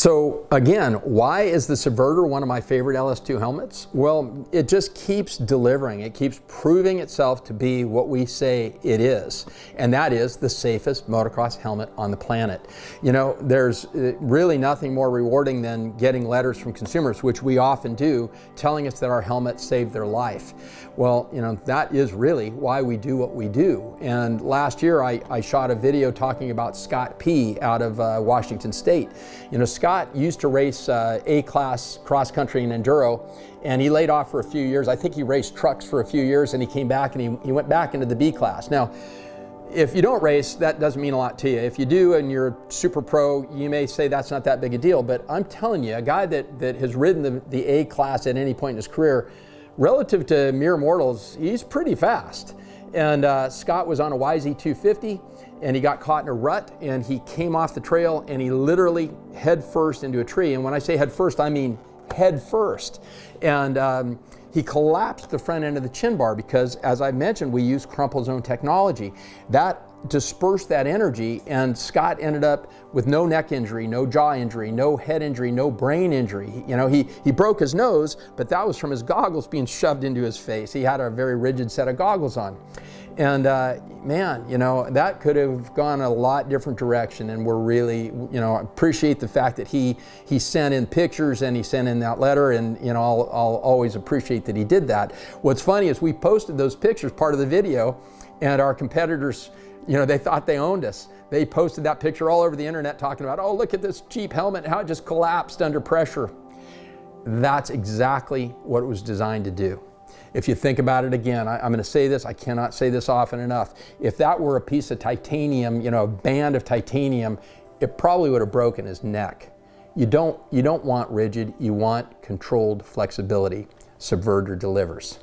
So again, why is the Subverter one of my favorite LS2 helmets? Well, it just keeps delivering. It keeps proving itself to be what we say it is. And that is the safest motocross helmet on the planet. You know, there's really nothing more rewarding than getting letters from consumers, which we often do, telling us that our helmet saved their life. Well, you know, that is really why we do what we do. And last year I shot a video talking about Scott P. out of Washington State. You know, Scott used to race A-class cross country and enduro, and he laid off for a few years. I think he raced trucks for a few years, and he came back and he went back into the B class. Now, if you don't race, that doesn't mean a lot to you. If you do and you're super pro, you may say that's not that big a deal, but I'm telling you, a guy that has ridden the A class at any point in his career, relative to mere mortals, he's pretty fast. And Scott was on a YZ250, and he got caught in a rut, and he came off the trail and he literally head first into a tree. And when I say head first, I mean head first. And he collapsed the front end of the chin bar because, as I mentioned, we use crumple zone technology. That dispersed that energy, and Scott ended up with no neck injury, no jaw injury, no head injury, no brain injury. You know, he broke his nose, but that was from his goggles being shoved into his face. He had a very rigid set of goggles on. And man, you know, that could have gone a lot different direction, and we're really, you know, appreciate the fact that he sent in pictures and he sent in that letter, and you know, I'll always appreciate that he did that. What's funny is we posted those pictures, part of the video, and our competitors, you know, they thought they owned us. They posted that picture all over the internet talking about, oh, look at this cheap helmet, how it just collapsed under pressure. That's exactly what it was designed to do. If you think about it again, I'm going to say this, I cannot say this often enough. If that were a piece of titanium, you know, a band of titanium, it probably would have broken his neck. You don't want rigid, you want controlled flexibility. Subverter delivers.